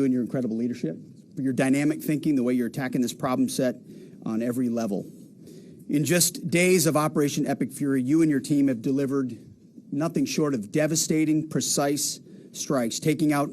and your incredible leadership, for your dynamic thinking, the way you're attacking this problem set on every level. In just days of Operation Epic Fury, you and your team have delivered nothing short of devastating, precise strikes, taking out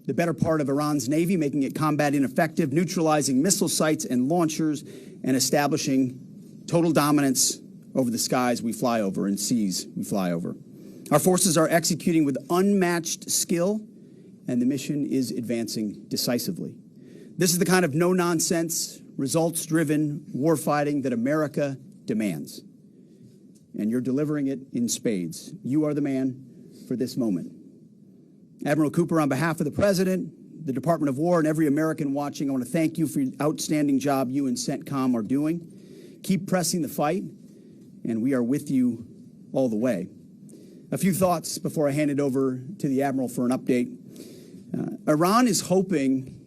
the better part of Iran's navy, making it combat ineffective, neutralizing missile sites and launchers, and establishing total dominance over the skies we fly over and seas we fly over. Our forces are executing with unmatched skill, and the mission is advancing decisively. This is the kind of no-nonsense, results-driven warfighting that America demands. And you're delivering it in spades. You are the man for this moment. Admiral Cooper, on behalf of the President, the Department of War, and every American watching, I want to thank you for the outstanding job you and CENTCOM are doing. Keep pressing the fight, and we are with you all the way. A few thoughts before I hand it over to the Admiral for an update. Iran is hoping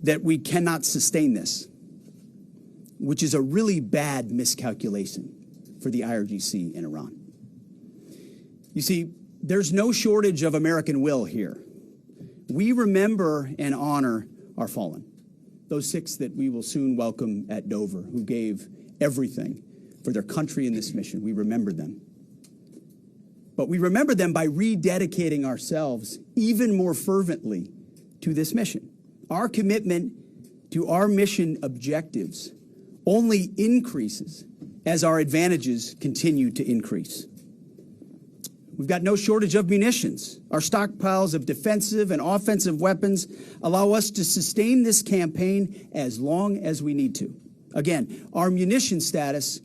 that we cannot sustain this, which is a really bad miscalculation for the IRGC in Iran. You see, there's no shortage of American will here. We remember and honor our fallen, those 6 that we will soon welcome at Dover, who gave everything for their country in this mission. We remember them. But we remember them by rededicating ourselves even more fervently to this mission. Our commitment to our mission objectives only increases as our advantages continue to increase. We've got no shortage of munitions. Our stockpiles of defensive and offensive weapons allow us to sustain this campaign as long as we need to. Again, our munition status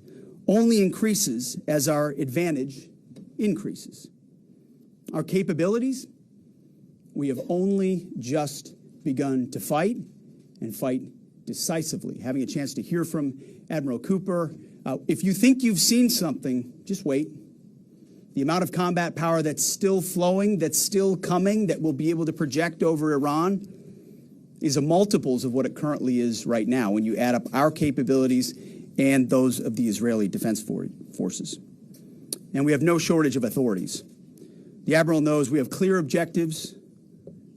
only increases as our advantage increases. Our capabilities, we have only just begun to fight and fight decisively. Having a chance to hear from Admiral Cooper. If you think you've seen something, just wait. The amount of combat power that's still flowing, that's still coming, that we'll be able to project over Iran is a multiples of what it currently is right now when you add up our capabilities and those of the Israeli Defense Forces. And we have no shortage of authorities. The Admiral knows we have clear objectives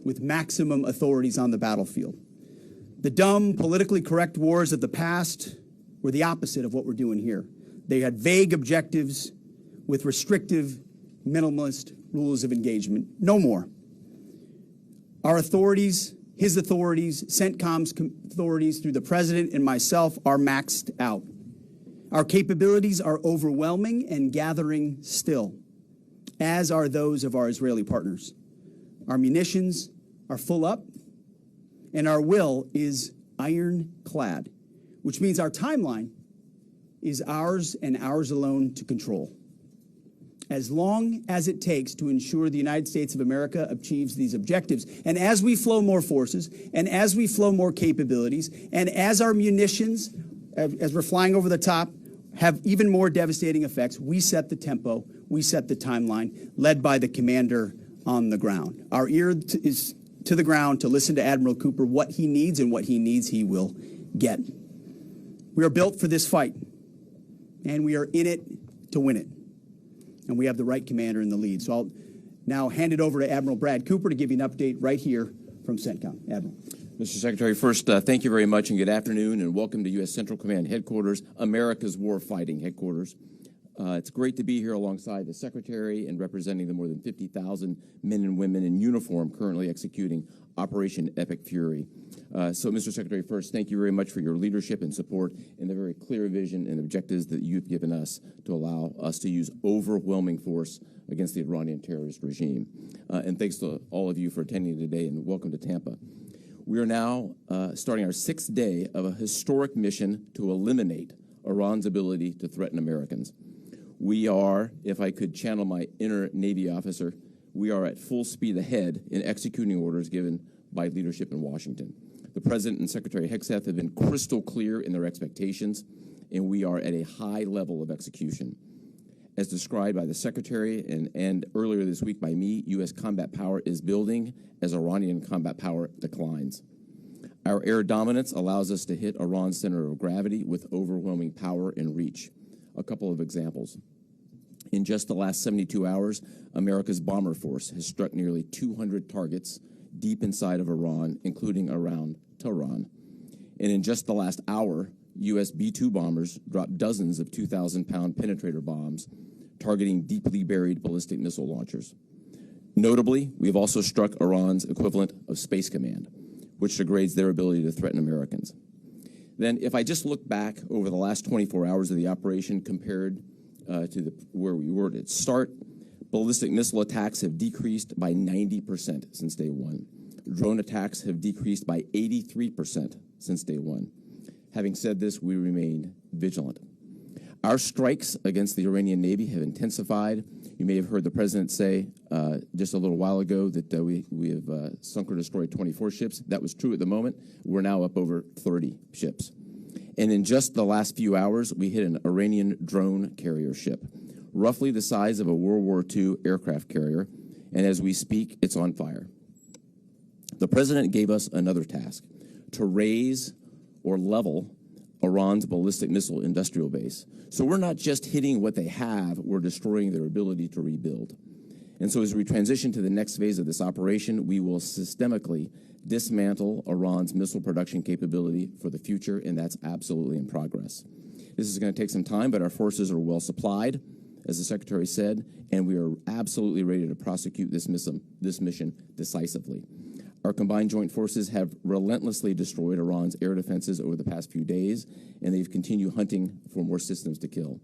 with maximum authorities on the battlefield. The dumb, politically correct wars of the past were the opposite of what we're doing here. They had vague objectives with restrictive, minimalist rules of engagement. No more. Our authorities, his authorities, CENTCOM's authorities through the President and myself are maxed out. Our capabilities are overwhelming and gathering still, as are those of our Israeli partners. Our munitions are full up, and our will is ironclad, which means our timeline is ours and ours alone to control. As long as it takes to ensure the United States of America achieves these objectives. And as we flow more forces, and as we flow more capabilities, and as our munitions, as we're flying over the top, have even more devastating effects, we set the tempo, we set the timeline, led by the commander on the ground. Our ear is to the ground to listen to Admiral Cooper. What he needs and what he needs, he will get. We are built for this fight, and we are in it to win it. And we have the right commander in the lead. So I'll now hand it over to Admiral Brad Cooper to give you an update right here from CENTCOM. Admiral. Mr. Secretary, first, thank you very much and good afternoon, and welcome to U.S. Central Command Headquarters, America's Warfighting Headquarters. It's great to be here alongside the Secretary and representing the more than 50,000 men and women in uniform currently executing Operation Epic Fury. So, Mr. Secretary, first, thank you very much for your leadership and support and the very clear vision and objectives that you've given us to allow us to use overwhelming force against the Iranian terrorist regime. And thanks to all of you for attending today, and welcome to Tampa. We are now starting our 6th day of a historic mission to eliminate Iran's ability to threaten Americans. We are, if I could channel my inner Navy officer, we are at full speed ahead in executing orders given by leadership in Washington. The President and Secretary Hgseth have been crystal clear in their expectations, and we are at a high level of execution. As described by the Secretary and earlier this week by me, U.S. combat power is building as Iranian combat power declines. Our air dominance allows us to hit Iran's center of gravity with overwhelming power and reach. A couple of examples. In just the last 72 hours, America's bomber force has struck nearly 200 targets deep inside of Iran, including around Tehran. And in just the last hour, U.S. B-2 bombers dropped dozens of 2,000-pound penetrator bombs targeting deeply buried ballistic missile launchers. Notably, we've also struck Iran's equivalent of Space Command, which degrades their ability to threaten Americans. Then, if I just look back over the last 24 hours of the operation compared to where we were at its start, ballistic missile attacks have decreased by 90% since day one. Drone attacks have decreased by 83% since day one. Having said this, we remain vigilant. Our strikes against the Iranian Navy have intensified. You may have heard the president say just a little while ago that we have sunk or destroyed 24 ships. That was true at the moment. We're now up over 30 ships. And in just the last few hours, we hit an Iranian drone carrier ship, roughly the size of a World War II aircraft carrier. And as we speak, it's on fire. The president gave us another task, to raise or level Iran's ballistic missile industrial base. So we're not just hitting what they have, we're destroying their ability to rebuild. And so as we transition to the next phase of this operation, we will systemically dismantle Iran's missile production capability for the future, and that's absolutely in progress. This is going to take some time, but our forces are well supplied, as the Secretary said, and we are absolutely ready to prosecute this mission decisively. Our combined joint forces have relentlessly destroyed Iran's air defenses over the past few days, and they've continued hunting for more systems to kill.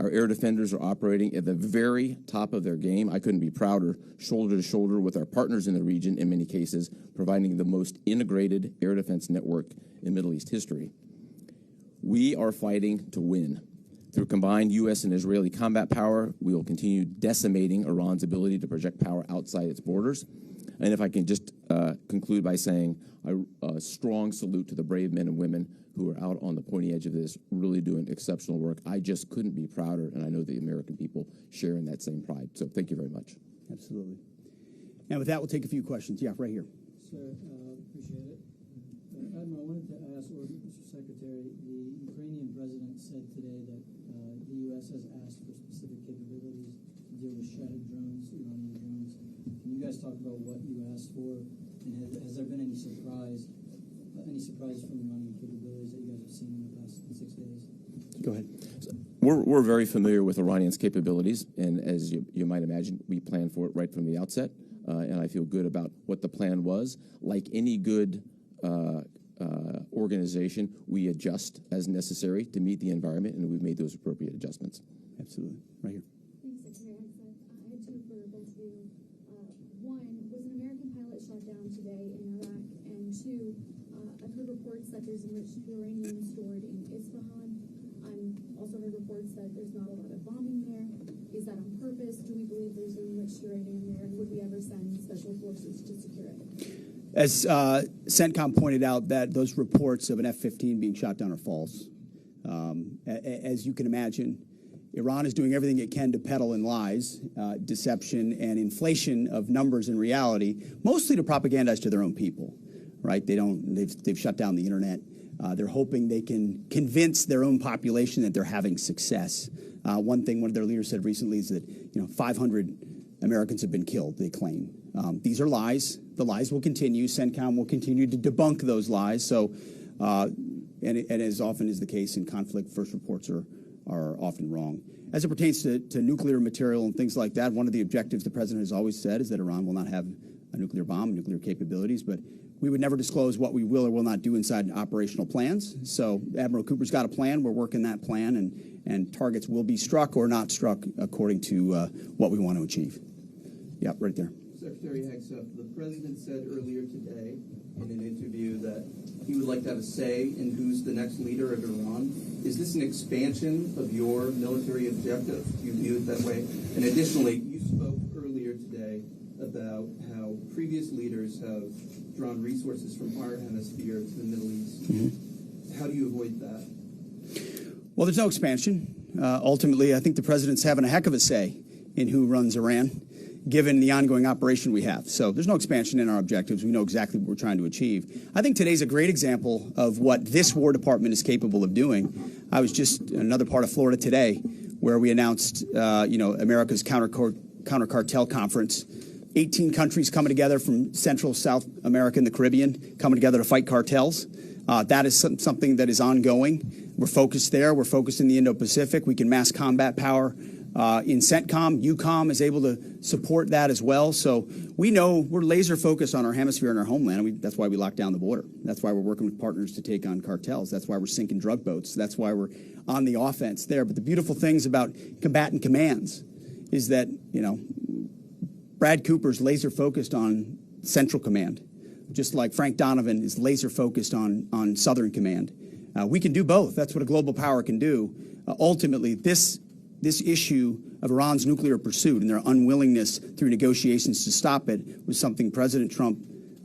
Our air defenders are operating at the very top of their game. I couldn't be prouder, shoulder to shoulder with our partners in the region, in many cases, providing the most integrated air defense network in Middle East history. We are fighting to win. Through combined U.S. and Israeli combat power, we will continue decimating Iran's ability to project power outside its borders. And if I can just conclude by saying a strong salute to the brave men and women who are out on the pointy edge of this, really doing exceptional work. I just couldn't be prouder, and I know the American people share in that same pride. So thank you very much. Absolutely. And with that, we'll take a few questions. Yeah, right here. Sir, appreciate it. Admiral, I wanted to ask, or Mr. Secretary, the Ukrainian president said today that the U.S. has asked for specific capabilities to deal with Shahid drones, Iranian drones. Can you guys talk about what you asked for, and has there been any surprises from Iranian capabilities that you guys have seen in the past 6 days? Go ahead. We're very familiar with Iranian's capabilities, and as you might imagine, we planned for it right from the outset, and I feel good about what the plan was. Like any good organization, we adjust as necessary to meet the environment, and we've made those appropriate adjustments. Absolutely. Right here. Thanks, Secretary Hudson. I had two for both of you. One, was an American pilot shot down today in Iraq? And two, I've heard reports that there's enriched uranium stored in Isfahan. Also heard reports that there's not a lot of bombing there. Is that on purpose? Do we believe there's enriched uranium there? And would we ever send special forces to secure it? As CENTCOM pointed out, that those reports of an F-15 being shot down are false. As you can imagine, Iran is doing everything it can to peddle in lies, deception, and inflation of numbers in reality, mostly to propagandize to their own people, right? They've shut down the internet. They're hoping they can convince their own population that they're having success. One thing one of their leaders said recently is that 500 Americans have been killed, they claim. These are lies. The lies will continue. CENTCOM will continue to debunk those lies. So, and as often is the case in conflict, first reports are often wrong. As it pertains to nuclear material and things like that, one of the objectives the president has always said is that Iran will not have a nuclear bomb, nuclear capabilities, but we would never disclose what we will or will not do inside operational plans. So Admiral Cooper's got a plan. We're working that plan, and targets will be struck or not struck according to what we want to achieve. Yeah, right there. Secretary Heggsett, the president said earlier today in an interview that he would like to have a say in who's the next leader of Iran. Is this an expansion of your military objective? Do you view it that way? And additionally, you spoke earlier today about how previous leaders have drawn resources from our hemisphere to the Middle East. Mm-hmm. How do you avoid that? Well, there's no expansion. Ultimately, I think the president's having a heck of a say in who runs Iran, given the ongoing operation we have. So there's no expansion in our objectives. We know exactly what we're trying to achieve. I think today's a great example of what this War Department is capable of doing. I was just in another part of Florida today where we announced, America's counter cartel conference 18 countries coming together from Central, South America, and the Caribbean, coming together to fight cartels. That is something that is ongoing. We're focused there. We're focused in the Indo-Pacific. We can mass combat power in CENTCOM. EUCOM is able to support that as well. So we know we're laser focused on our hemisphere and our homeland. That's why we locked down the border. That's why we're working with partners to take on cartels. That's why we're sinking drug boats. That's why we're on the offense there. But the beautiful things about combatant commands is that, you know, Brad Cooper's laser focused on Central Command, just like Frank Donovan is laser focused on Southern Command. We can do both. That's what a global power can do. Ultimately, this issue of Iran's nuclear pursuit and their unwillingness through negotiations to stop it was something President Trump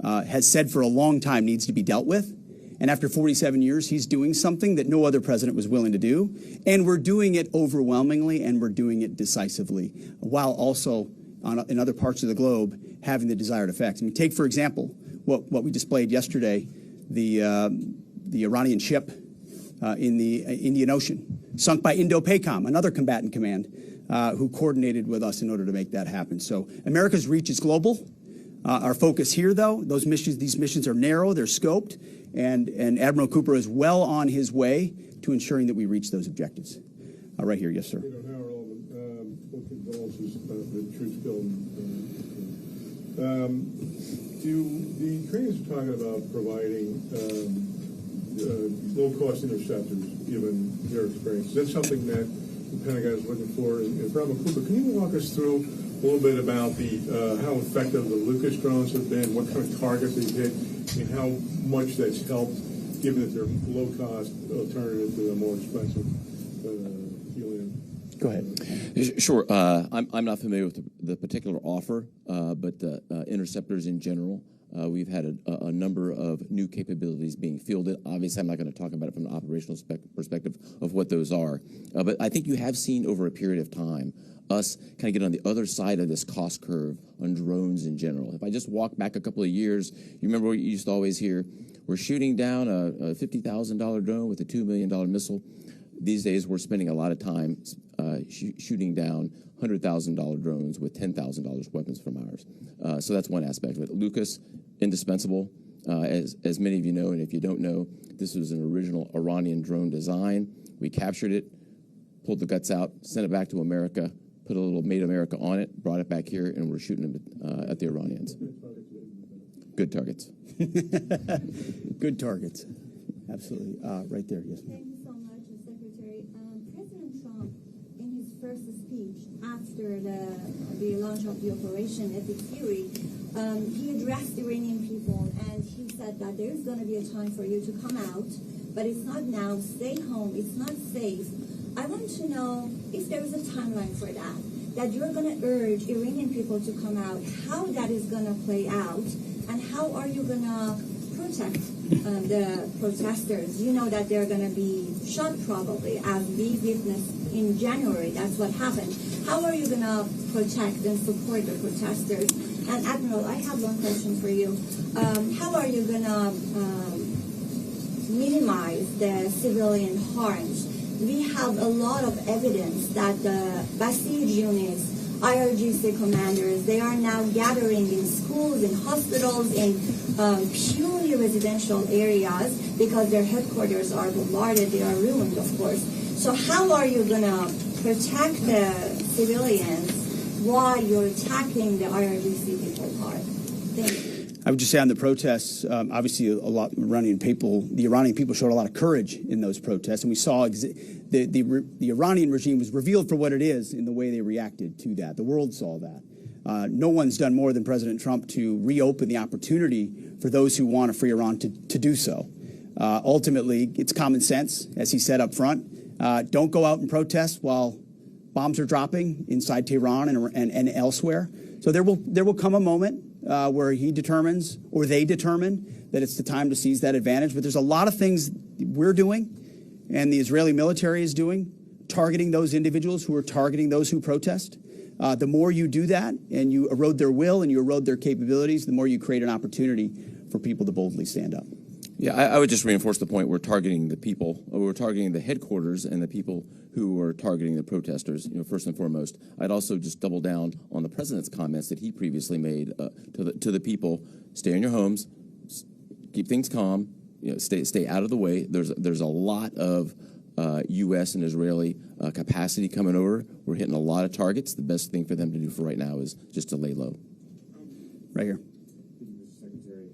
has said for a long time needs to be dealt with. And after 47 years, he's doing something that no other president was willing to do. And we're doing it overwhelmingly, and we're doing it decisively, while also in other parts of the globe having the desired effects. I mean, take, for example, what we displayed yesterday, the Iranian ship in the Indian Ocean, sunk by Indo-PACOM, another combatant command, who coordinated with us in order to make that happen. So America's reach is global. Our focus here, though, these missions are narrow, they're scoped, and Admiral Cooper is well on his way to ensuring that we reach those objectives. Right here, yes, sir. You know, how are all what condolences the troops killed? The Ukrainians are talking about providing low-cost interceptors, given their experience. Is that something that the Pentagon is looking for? And Admiral Cooper, can you walk us through a little bit about how effective the Lucas drones have been, what kind of targets they've hit, and how much that's helped, given that they're low-cost alternative to the more expensive helium? Go ahead. Sure. I'm not familiar with the particular offer, but interceptors in general. We've had a number of new capabilities being fielded. Obviously, I'm not going to talk about it from an operational perspective of what those are. But I think you have seen over a period of time us kind of get on the other side of this cost curve on drones in general. If I just walk back a couple of years, you remember what you used to always hear, we're shooting down a $50,000 drone with a $2 million missile. These days, we're spending a lot of time shooting down $100,000 drones with $10,000 weapons from ours. So that's one aspect of it. Lucas, indispensable. As many of you know, and if you don't know, this was an original Iranian drone design. We captured it, pulled the guts out, sent it back to America, put a little Made America on it, brought it back here, and we're shooting them at the Iranians. Good targets. Good targets. Absolutely. Right there, yes. Thank you so much, Secretary. President Trump, in his first speech after the launch of the Operation Epic Fury, he addressed Iranian people and he said that there's going to be a time for you to come out, but it's not now. Stay home. It's not safe. I want to know if there is a timeline for that you're going to urge Iranian people to come out, how that is going to play out, and how are you going to protect the protesters? You know that they're going to be shot probably, as we witnessed in January. That's what happened. How are you going to protect and support the protesters? And Admiral, I have one question for you. How are you going to minimize the civilian harms? We have a lot of evidence that the Basij units, IRGC commanders, they are now gathering in schools, in hospitals, in purely residential areas because their headquarters are bombarded, they are ruined, of course. So how are you going to protect the civilians while you're attacking the IRGC people hard? Thank you. I would just say on the protests, obviously the Iranian people showed a lot of courage in those protests, and we saw the Iranian regime was revealed for what it is in the way they reacted to that. The world saw that. No one's done more than President Trump to reopen the opportunity for those who want a free Iran to do so. Ultimately, it's common sense, as he said up front. Don't go out and protest while bombs are dropping inside Tehran and elsewhere. So there will come a moment where he determines, or they determine, that it's the time to seize that advantage. But there's a lot of things we're doing and the Israeli military is doing, targeting those individuals who are targeting those who protest. The more you do that and you erode their will and you erode their capabilities, the more you create an opportunity for people to boldly stand up. Yeah, I would just reinforce the point. We're targeting the people. We're targeting the headquarters and the people who are targeting the protesters, first and foremost. I'd also just double down on the president's comments that he previously made to the people. Stay in your homes, keep things calm, stay out of the way. There's a lot of U.S. and Israeli capacity coming over. We're hitting a lot of targets. The best thing for them to do for right now is just to lay low. Right here. Secretary,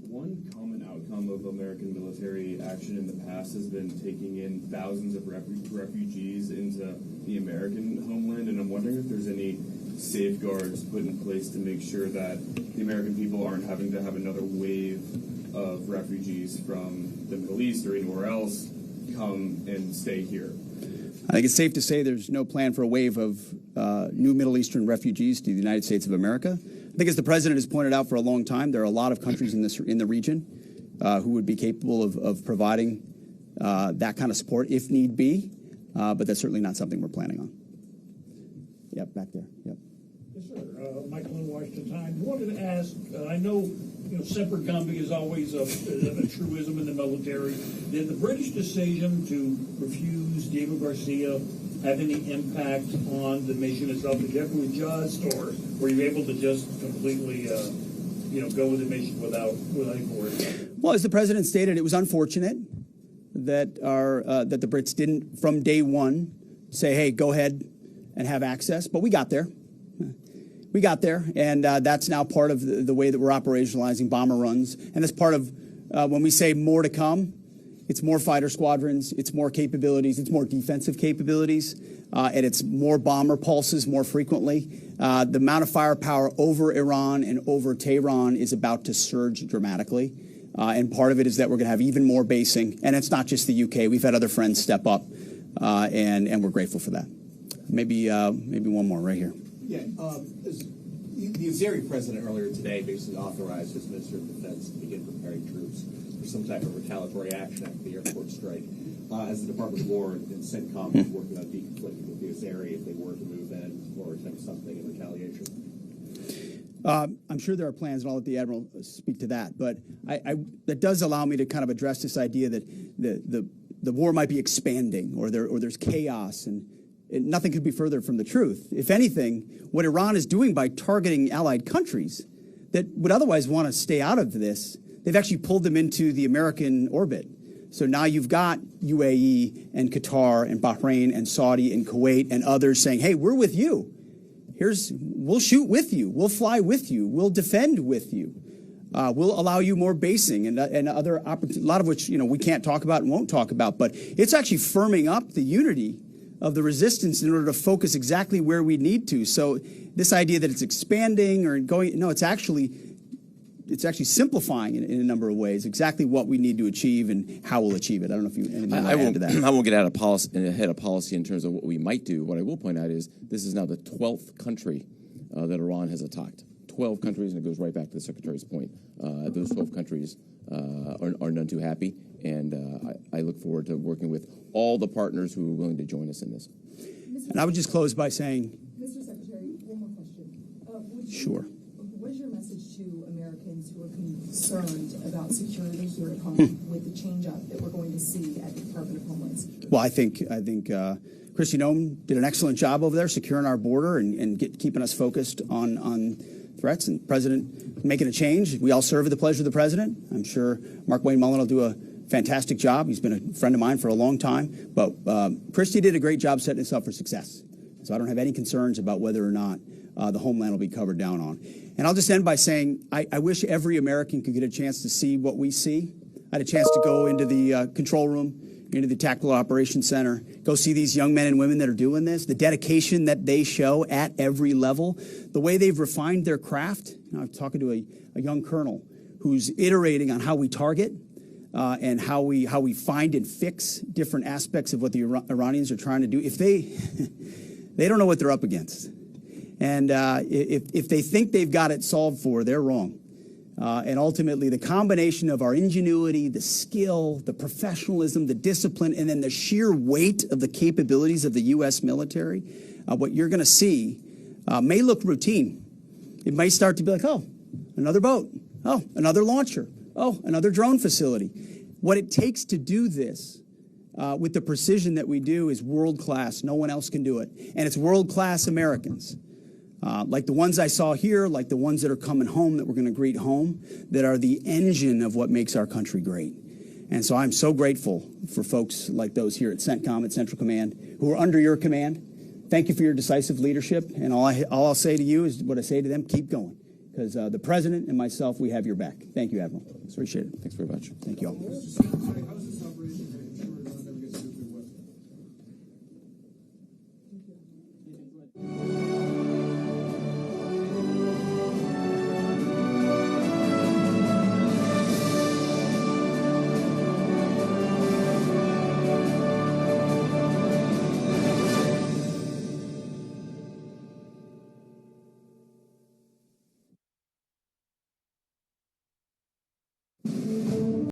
one common outcome of American military action in the past has been taking in thousands of refugees into the American homeland, and I'm wondering if there's any safeguards put in place to make sure that the American people aren't having to have another wave of refugees from the Middle East or anywhere else come and stay here. I think it's safe to say there's no plan for a wave of new Middle Eastern refugees to the United States of America. I think, as the president has pointed out for a long time, there are a lot of countries in the region who would be capable of providing that kind of support if need be, but that's certainly not something we're planning on. Yep, back there. Yep. Yes, sir. Michael in Washington Times. I wanted to ask, I know semper gumby is always a truism in the military. Did the British decision to refuse Diego Garcia have any impact on the mission itself? Did you have to adjust, or were you able to just completely, go with the mission without any worry? Well, as the president stated, it was unfortunate that that the Brits didn't, from day one, say, "Hey, go ahead and have access," but we got there. We got there, and that's now part of the way that we're operationalizing bomber runs. And that's part of when we say more to come, it's more fighter squadrons, it's more capabilities, it's more defensive capabilities, and it's more bomber pulses more frequently. The amount of firepower over Iran and over Tehran is about to surge dramatically. And part of it is that we're going to have even more basing. And it's not just the UK. We've had other friends step up, and we're grateful for that. Maybe one more right here. Yeah, the Azeri president earlier today basically authorized his Minister of Defense to begin preparing troops for some type of retaliatory action after the airport strike. As the Department of War and CENTCOM is working on deconflicting with the Azeri if they were to move in or attempt something in retaliation. I'm sure there are plans, and I'll let the Admiral speak to that. But that does allow me to kind of address this idea that the war might be expanding, or there's chaos, and nothing could be further from the truth. If anything, what Iran is doing by targeting allied countries that would otherwise want to stay out of this, they've actually pulled them into the American orbit. So now you've got UAE and Qatar and Bahrain and Saudi and Kuwait and others saying, "Hey, we're with you. We'll shoot with you. We'll fly with you. We'll defend with you. We'll allow you more basing and other opportunities," a lot of which we can't talk about and won't talk about. But it's actually firming up the unity of the resistance in order to focus exactly where we need to. So this idea that it's expanding or going, no, it's actually simplifying in a number of ways exactly what we need to achieve and how we'll achieve it. I don't know if you anything to add to that. I won't get ahead of policy in terms of what we might do. What I will point out is this is now the 12th country that Iran has attacked. 12 countries, and it goes right back to the Secretary's point. Those 12 countries are none too happy, and I look forward to working with all the partners who are willing to join us in this. And I would just close by saying, Mr. Secretary, one more question. Sure. What is your message to Americans who are concerned about security here at home with the change-up that we're going to see at the Department of Homeland Security? Well, I think Kristi Noem did an excellent job over there securing our border and keeping us focused on threats, and President making a change. We all serve at the pleasure of the President. I'm sure Mark Wayne Mullen will do a fantastic job. He's been a friend of mine for a long time. But Kristi did a great job setting us up for success. So I don't have any concerns about whether or not the homeland will be covered down on. And I'll just end by saying I wish every American could get a chance to see what we see. I had a chance to go into the control room, into the Tactical Operations Center, go see these young men and women that are doing this, the dedication that they show at every level, the way they've refined their craft. I was talking to a young colonel who's iterating on how we target and how we find and fix different aspects of what the Iranians are trying to do. If they don't know what they're up against. And if they think they've got it solved for, they're wrong. And ultimately, the combination of our ingenuity, the skill, the professionalism, the discipline, and then the sheer weight of the capabilities of the U.S. military, what you're going to see may look routine. It may start to be like, oh, another boat. Oh, another launcher. Oh, another drone facility. What it takes to do this with the precision that we do is world-class. No one else can do it. And it's world-class Americans, like the ones I saw here, like the ones that are coming home that we're going to greet home, that are the engine of what makes our country great. And so I'm so grateful for folks like those here at CENTCOM, at Central Command, who are under your command. Thank you for your decisive leadership. And all I'll say to you is what I say to them, keep going. Because the President and myself, we have your back. Thank you, Admiral. Appreciate it. Thanks very much. Thank you all.